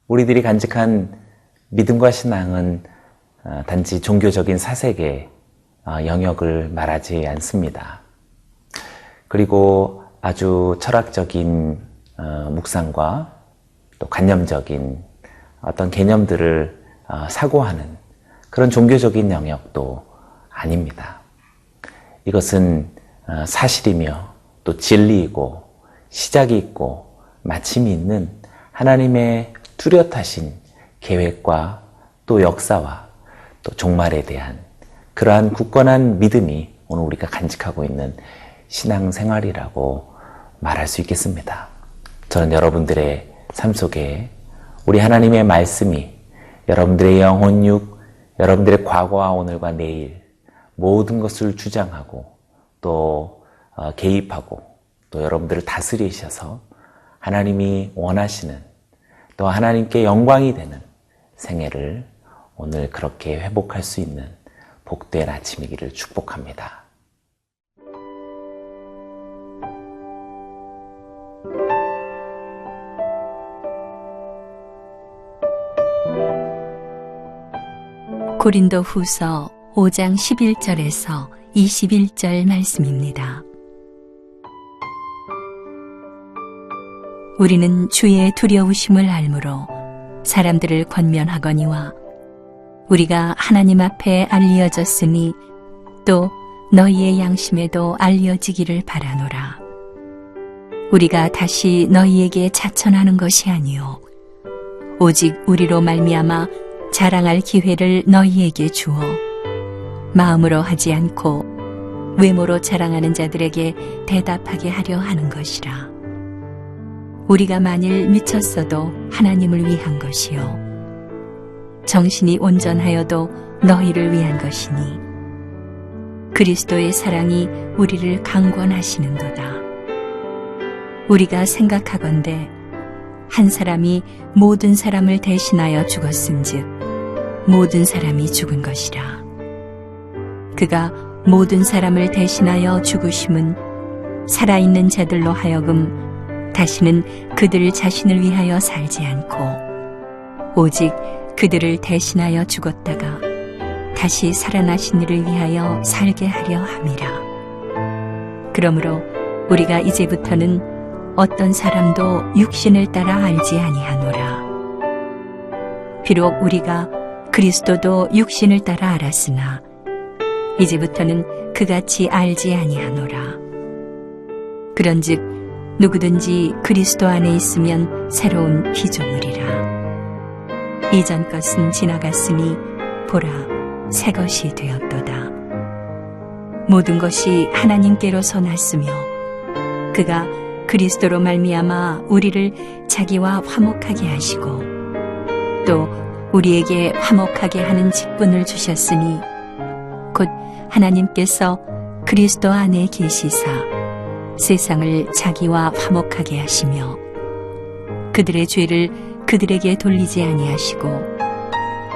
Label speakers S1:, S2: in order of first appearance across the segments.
S1: 우리들이 간직한 믿음과 신앙은 단지 종교적인 사색의 영역을 말하지 않습니다. 그리고 아주 철학적인 묵상과 또 관념적인 어떤 개념들을 사고하는 그런 종교적인 영역도 아닙니다. 이것은 사실이며 또 진리이고 시작이 있고 마침이 있는 하나님의 뚜렷하신 계획과 또 역사와 또 종말에 대한 그러한 굳건한 믿음이 오늘 우리가 간직하고 있는 신앙생활이라고 말할 수 있겠습니다. 저는 여러분들의 삶 속에 우리 하나님의 말씀이 여러분들의 영혼육, 여러분들의 과거와 오늘과 내일 모든 것을 주장하고 또 개입하고 또 여러분들을 다스리셔서 하나님이 원하시는 또 하나님께 영광이 되는 생애를 오늘 그렇게 회복할 수 있는 복된 아침이기를 축복합니다.
S2: 고린도 후서 5장 11절에서 21절 말씀입니다. 우리는 주의 두려우심을 알므로 사람들을 권면하거니와 우리가 하나님 앞에 알려졌으니 또 너희의 양심에도 알려지기를 바라노라. 우리가 다시 너희에게 자천하는 것이 아니요 오직 우리로 말미암아 자랑할 기회를 너희에게 주어 마음으로 하지 않고 외모로 자랑하는 자들에게 대답하게 하려 하는 것이라. 우리가 만일 미쳤어도 하나님을 위한 것이요 정신이 온전하여도 너희를 위한 것이니 그리스도의 사랑이 우리를 강권하시는도다. 우리가 생각하건대 한 사람이 모든 사람을 대신하여 죽었은즉 모든 사람이 죽은 것이라. 그가 모든 사람을 대신하여 죽으심은 살아있는 자들로 하여금 다시는 그들 자신을 위하여 살지 않고 오직 그들을 대신하여 죽었다가 다시 살아나신 이를 위하여 살게 하려 함이라. 그러므로 우리가 이제부터는 어떤 사람도 육신을 따라 알지 아니하노라. 비록 우리가 그리스도도 육신을 따라 알았으나 이제부터는 그같이 알지 아니하노라. 그런즉 누구든지 그리스도 안에 있으면 새로운 피조물이라. 이전 것은 지나갔으니 보라 새 것이 되었도다. 모든 것이 하나님께로서 났으며 그가 그리스도로 말미암아 우리를 자기와 화목하게 하시고 또 우리에게 화목하게 하는 직분을 주셨으니 곧 하나님께서 그리스도 안에 계시사 세상을 자기와 화목하게 하시며 그들의 죄를 그들에게 돌리지 아니하시고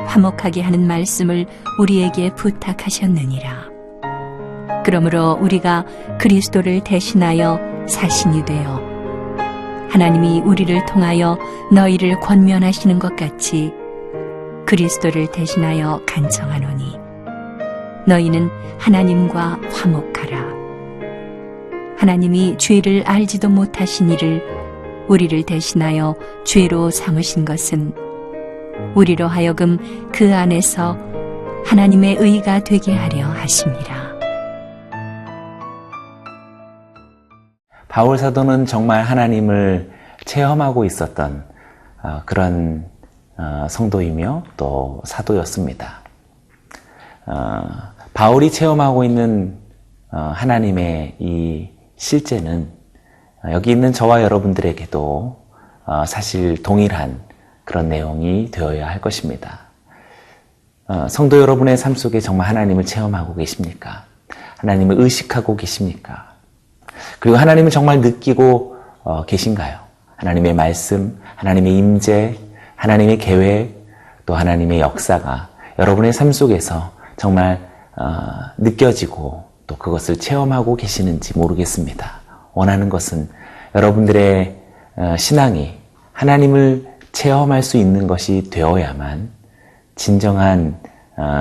S2: 화목하게 하는 말씀을 우리에게 부탁하셨느니라. 그러므로 우리가 그리스도를 대신하여 사신이 되어 하나님이 우리를 통하여 너희를 권면하시는 것 같이 그리스도를 대신하여 간청하노니 너희는 하나님과 화목하라. 하나님이 죄를 알지도 못하신 이를 우리를 대신하여 죄로 삼으신 것은 우리로 하여금 그 안에서 하나님의 의가 되게 하려 하심이라.
S1: 바울 사도는 정말 하나님을 체험하고 있었던 그런 성도이며 또 사도였습니다. 바울이 체험하고 있는 하나님의 이 실제는 여기 있는 저와 여러분들에게도 사실 동일한 그런 내용이 되어야 할 것입니다. 성도 여러분의 삶 속에 정말 하나님을 체험하고 계십니까? 하나님을 의식하고 계십니까? 그리고 하나님을 정말 느끼고 계신가요? 하나님의 말씀, 하나님의 임재, 하나님의 계획, 또 하나님의 역사가 여러분의 삶 속에서 정말 느껴지고 또 그것을 체험하고 계시는지 모르겠습니다. 원하는 것은 여러분들의 신앙이 하나님을 체험할 수 있는 것이 되어야만 진정한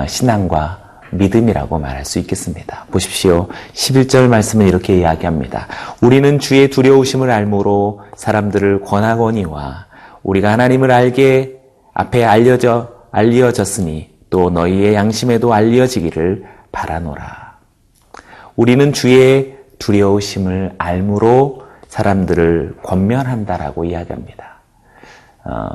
S1: 신앙과 믿음이라고 말할 수 있겠습니다. 보십시오. 11절 말씀은 이렇게 이야기합니다. 우리는 주의 두려우심을 알므로 사람들을 권하거니와 우리가 하나님을 알게 앞에 알려졌으니 또 너희의 양심에도 알려지기를 바라노라. 우리는 주의 두려우심을 알므로 사람들을 권면한다라고 이야기합니다.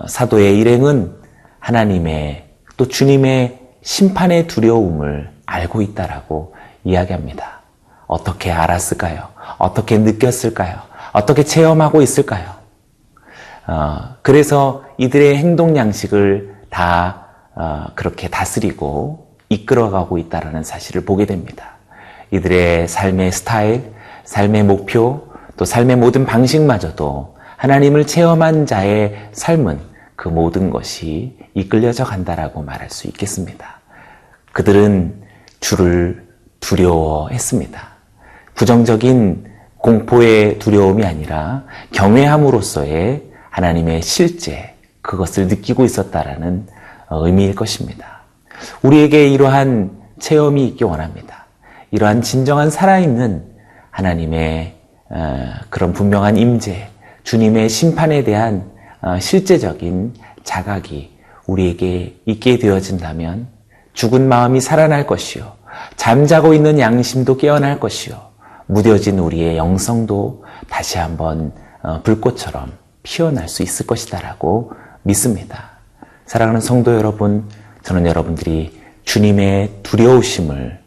S1: 사도의 일행은 하나님의 또 주님의 심판의 두려움을 알고 있다라고 이야기합니다. 어떻게 알았을까요? 어떻게 느꼈을까요? 어떻게 체험하고 있을까요? 그래서 이들의 행동 양식을 다 그렇게 다스리고 이끌어가고 있다는 사실을 보게 됩니다. 이들의 삶의 스타일, 삶의 목표, 또 삶의 모든 방식마저도 하나님을 체험한 자의 삶은 그 모든 것이 이끌려져 간다라고 말할 수 있겠습니다. 그들은 주를 두려워했습니다. 부정적인 공포의 두려움이 아니라 경외함으로써의 하나님의 실제, 그것을 느끼고 있었다라는 의미일 것입니다. 우리에게 이러한 체험이 있기 원합니다. 이러한 진정한 살아있는 하나님의 그런 분명한 임재, 주님의 심판에 대한 실제적인 자각이 우리에게 있게 되어진다면 죽은 마음이 살아날 것이요, 잠자고 있는 양심도 깨어날 것이요, 무뎌진 우리의 영성도 다시 한번 불꽃처럼 피어날 수 있을 것이다라고 믿습니다. 사랑하는 성도 여러분, 저는 여러분들이 주님의 두려우심을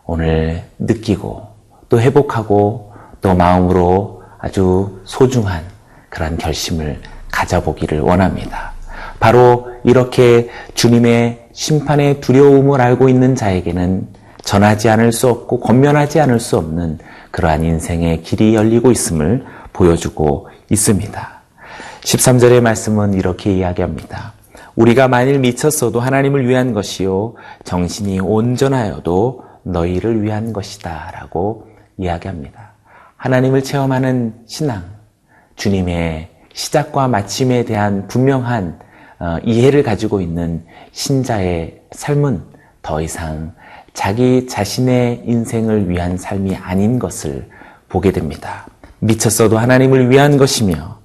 S1: 오늘 느끼고 또 회복하고 또 마음으로 아주 소중한 그런 결심을 가져보기를 원합니다. 바로 이렇게 주님의 심판의 두려움을 알고 있는 자에게는 전하지 않을 수 없고 권면하지 않을 수 없는 그러한 인생의 길이 열리고 있음을 보여주고 있습니다. 13절의 말씀은 이렇게 이야기합니다. 우리가 만일 미쳤어도 하나님을 위한 것이요 정신이 온전하여도 너희를 위한 것이다 라고 이야기합니다. 하나님을 체험하는 신앙, 주님의 시작과 마침에 대한 분명한 이해를 가지고 있는 신자의 삶은 더 이상 자기 자신의 인생을 위한 삶이 아닌 것을 보게 됩니다. 미쳤어도 하나님을 위한 것이며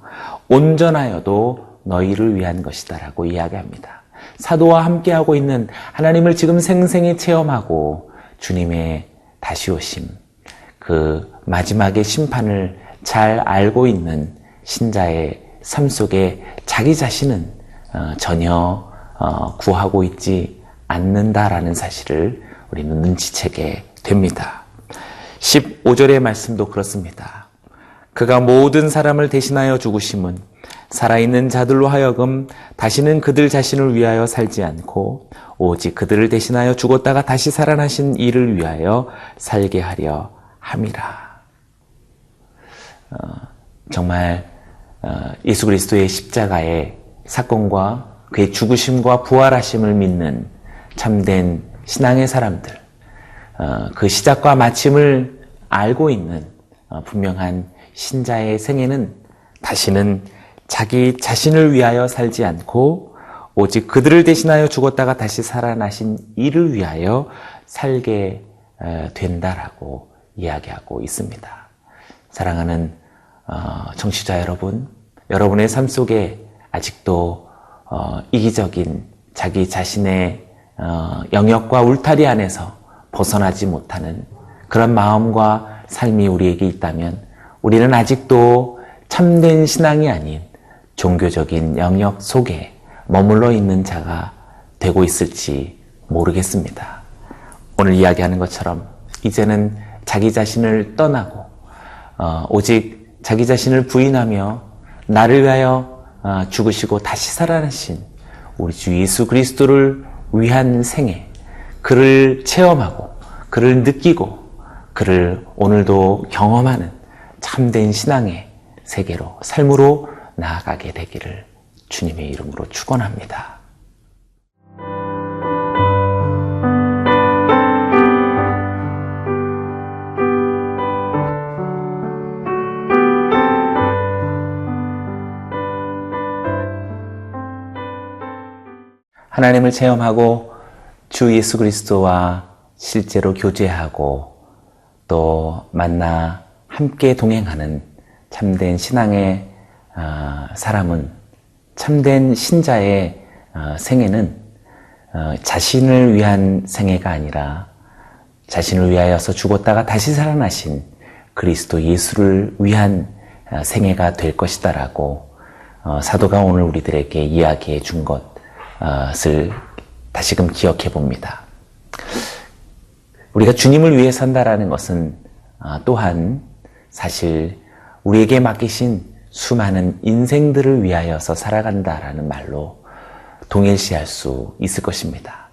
S1: 온전하여도 너희를 위한 것이다 라고 이야기합니다. 사도와 함께하고 있는 하나님을 지금 생생히 체험하고 주님의 다시 오심, 그 마지막의 심판을 잘 알고 있는 신자의 삶 속에 자기 자신은 전혀 구하고 있지 않는다라는 사실을 우리는 눈치채게 됩니다. 15절의 말씀도 그렇습니다. 그가 모든 사람을 대신하여 죽으심은 살아있는 자들로 하여금 다시는 그들 자신을 위하여 살지 않고 오직 그들을 대신하여 죽었다가 다시 살아나신 이를 위하여 살게 하려 함이라. 정말 예수 그리스도의 십자가의 사건과 그의 죽으심과 부활하심을 믿는 참된 신앙의 사람들, 그 시작과 마침을 알고 있는 분명한 신자의 생애는 다시는 자기 자신을 위하여 살지 않고 오직 그들을 대신하여 죽었다가 다시 살아나신 이를 위하여 살게 된다라고 이야기하고 있습니다. 사랑하는 청취자 여러분, 여러분의 삶 속에 아직도 이기적인 자기 자신의 영역과 울타리 안에서 벗어나지 못하는 그런 마음과 삶이 우리에게 있다면 우리는 아직도 참된 신앙이 아닌 종교적인 영역 속에 머물러 있는 자가 되고 있을지 모르겠습니다. 오늘 이야기하는 것처럼 이제는 자기 자신을 떠나고 오직 자기 자신을 부인하며 나를 위하여 죽으시고 다시 살아나신 우리 주 예수 그리스도를 위한 생애, 그를 체험하고 그를 느끼고 그를 오늘도 경험하는 참된 신앙의 세계로, 삶으로 나아가게 되기를 주님의 이름으로 축원합니다. 하나님을 체험하고 주 예수 그리스도와 실제로 교제하고 또 만나 함께 동행하는 참된 신앙의 사람은, 참된 신자의 생애는 자신을 위한 생애가 아니라 자신을 위하여서 죽었다가 다시 살아나신 그리스도 예수를 위한 생애가 될 것이다라고 사도가 오늘 우리들에게 이야기해 준 것을 다시금 기억해 봅니다. 우리가 주님을 위해 산다라는 것은 또한 사실 우리에게 맡기신 수많은 인생들을 위하여서 살아간다라는 말로 동일시할 수 있을 것입니다.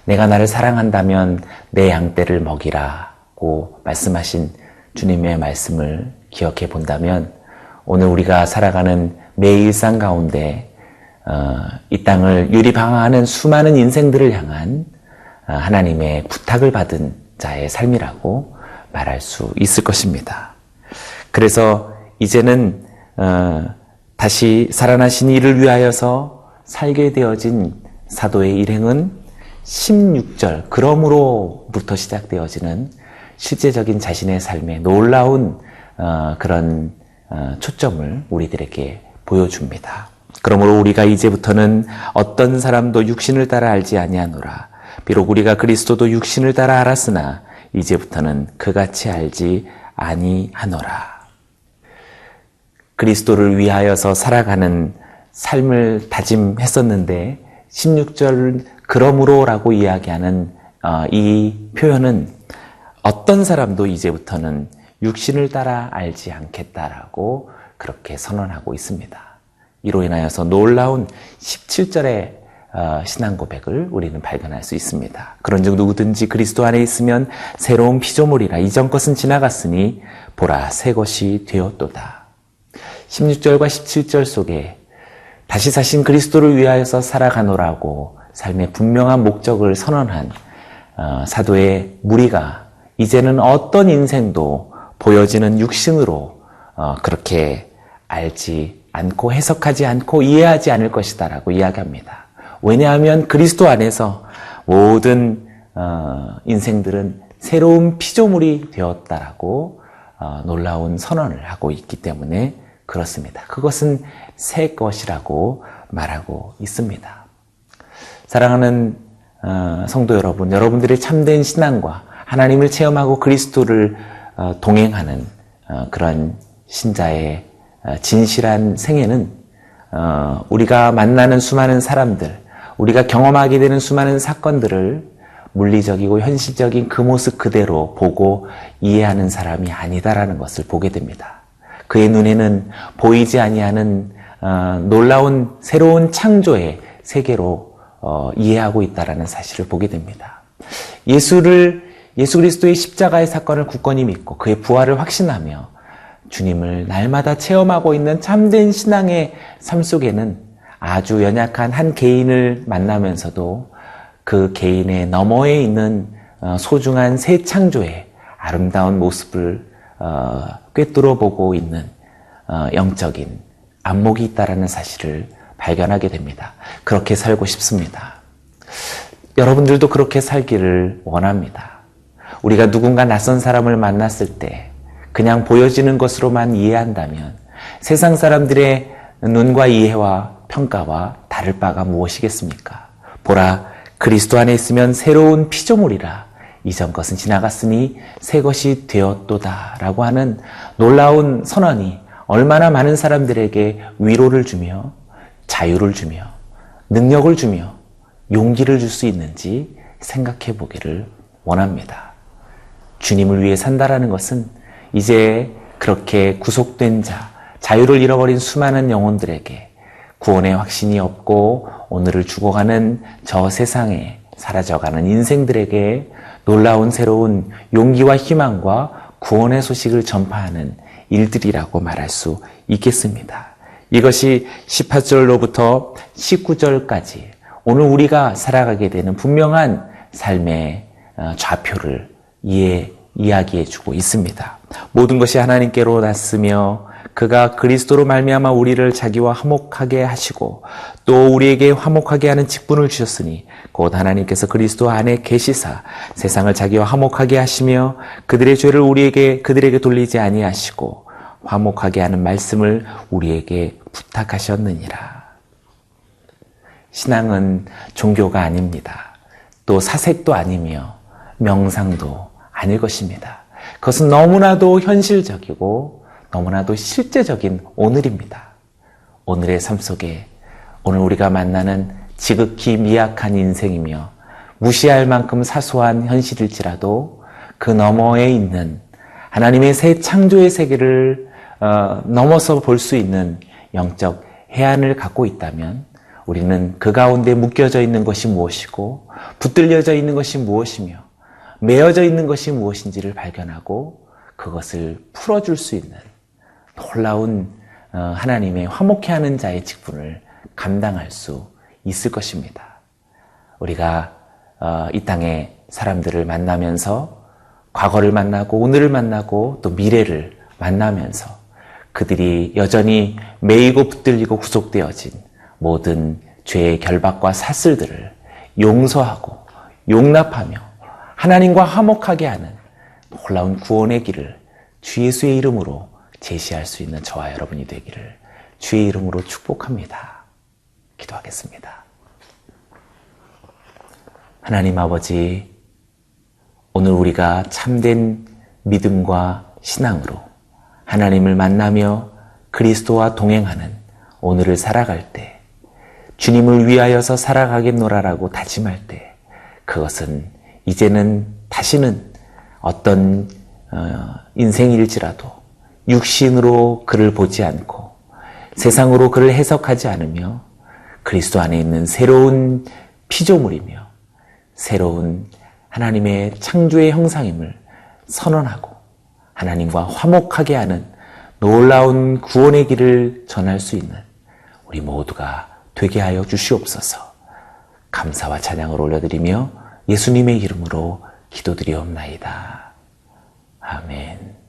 S1: 내가 나를 사랑한다면 내 양떼를 먹이라고 말씀하신 주님의 말씀을 기억해 본다면 오늘 우리가 살아가는 매 일상 가운데 이 땅을 유리방황하는 수많은 인생들을 향한 하나님의 부탁을 받은 자의 삶이라고 말할 수 있을 것입니다. 그래서 이제는 다시 살아나신 이를 위하여서 살게 되어진 사도의 일행은 16절 그러므로부터 시작되어지는 실제적인 자신의 삶에 놀라운 그런 초점을 우리들에게 보여줍니다. 그러므로 우리가 이제부터는 어떤 사람도 육신을 따라 알지 아니하노라. 비록 우리가 그리스도도 육신을 따라 알았으나 이제부터는 그같이 알지 아니하노라. 그리스도를 위하여서 살아가는 삶을 다짐했었는데 16절 그러므로라고 이야기하는 이 표현은 어떤 사람도 이제부터는 육신을 따라 알지 않겠다라고 그렇게 선언하고 있습니다. 이로 인하여서 놀라운 17절의 신앙 고백을 우리는 발견할 수 있습니다. 그런즉 누구든지 그리스도 안에 있으면 새로운 피조물이라. 이전 것은 지나갔으니 보라 새 것이 되었도다. 16절과 17절 속에 다시 사신 그리스도를 위하여서 살아가노라고 삶의 분명한 목적을 선언한 사도의 무리가 이제는 어떤 인생도 보여지는 육신으로 그렇게 알지 않고 해석하지 않고 이해하지 않을 것이다라고 이야기합니다. 왜냐하면 그리스도 안에서 모든 인생들은 새로운 피조물이 되었다라고 놀라운 선언을 하고 있기 때문에 그렇습니다. 그것은 새 것이라고 말하고 있습니다. 사랑하는 성도 여러분, 여러분들의 참된 신앙과 하나님을 체험하고 그리스도를 동행하는 그런 신자의 진실한 생애는 우리가 만나는 수많은 사람들, 우리가 경험하게 되는 수많은 사건들을 물리적이고 현실적인 그 모습 그대로 보고 이해하는 사람이 아니다라는 것을 보게 됩니다. 그의 눈에는 보이지 아니하는 놀라운 새로운 창조의 세계로 이해하고 있다라는 사실을 보게 됩니다. 예수 그리스도의 십자가의 사건을 굳건히 믿고 그의 부활을 확신하며 주님을 날마다 체험하고 있는 참된 신앙의 삶 속에는 아주 연약한 한 개인을 만나면서도 그 개인의 너머에 있는 소중한 새 창조의 아름다운 모습을 꿰뚫어 보고 있는 영적인 안목이 있다라는 사실을 발견하게 됩니다. 그렇게 살고 싶습니다. 여러분들도 그렇게 살기를 원합니다. 우리가 누군가 낯선 사람을 만났을 때 그냥 보여지는 것으로만 이해한다면 세상 사람들의 눈과 이해와 평가와 다를 바가 무엇이겠습니까? 보라, 그리스도 안에 있으면 새로운 피조물이라. 이전 것은 지나갔으니 새 것이 되었도다 라고 하는 놀라운 선언이 얼마나 많은 사람들에게 위로를 주며 자유를 주며 능력을 주며 용기를 줄 수 있는지 생각해 보기를 원합니다. 주님을 위해 산다라는 것은 이제 그렇게 구속된 자, 자유를 잃어버린 수많은 영혼들에게 구원의 확신이 없고 오늘을 죽어가는 저 세상에 사라져가는 인생들에게 놀라운 새로운 용기와 희망과 구원의 소식을 전파하는 일들이라고 말할 수 있겠습니다. 이것이 18절로부터 19절까지 오늘 우리가 살아가게 되는 분명한 삶의 좌표를 이야기해 주고 있습니다. 모든 것이 하나님께로 났으며 그가 그리스도로 말미암아 우리를 자기와 화목하게 하시고 또 우리에게 화목하게 하는 직분을 주셨으니 곧 하나님께서 그리스도 안에 계시사 세상을 자기와 화목하게 하시며 그들의 죄를 그들에게 돌리지 아니하시고 화목하게 하는 말씀을 우리에게 부탁하셨느니라. 신앙은 종교가 아닙니다. 또 사색도 아니며 명상도 아닐 것입니다. 그것은 너무나도 현실적이고 너무나도 실제적인 오늘입니다. 오늘의 삶 속에 오늘 우리가 만나는 지극히 미약한 인생이며 무시할 만큼 사소한 현실일지라도 그 너머에 있는 하나님의 새 창조의 세계를 넘어서 볼 수 있는 영적 해안을 갖고 있다면 우리는 그 가운데 묶여져 있는 것이 무엇이고 붙들려져 있는 것이 무엇이며 매어져 있는 것이 무엇인지를 발견하고 그것을 풀어줄 수 있는 놀라운 하나님의 화목해 하는 자의 직분을 감당할 수 있을 것입니다. 우리가 이 땅의 사람들을 만나면서 과거를 만나고 오늘을 만나고 또 미래를 만나면서 그들이 여전히 매이고 붙들리고 구속되어진 모든 죄의 결박과 사슬들을 용서하고 용납하며 하나님과 화목하게 하는 놀라운 구원의 길을 주 예수의 이름으로 제시할 수 있는 저와 여러분이 되기를 주의 이름으로 축복합니다. 기도하겠습니다. 하나님 아버지, 오늘 우리가 참된 믿음과 신앙으로 하나님을 만나며 그리스도와 동행하는 오늘을 살아갈 때 주님을 위하여서 살아가겠노라라고 다짐할 때 그것은 이제는 다시는 어떤 인생일지라도 육신으로 그를 보지 않고 세상으로 그를 해석하지 않으며 그리스도 안에 있는 새로운 피조물이며 새로운 하나님의 창조의 형상임을 선언하고 하나님과 화목하게 하는 놀라운 구원의 길을 전할 수 있는 우리 모두가 되게 하여 주시옵소서. 감사와 찬양을 올려드리며 예수님의 이름으로 기도드리옵나이다. 아멘.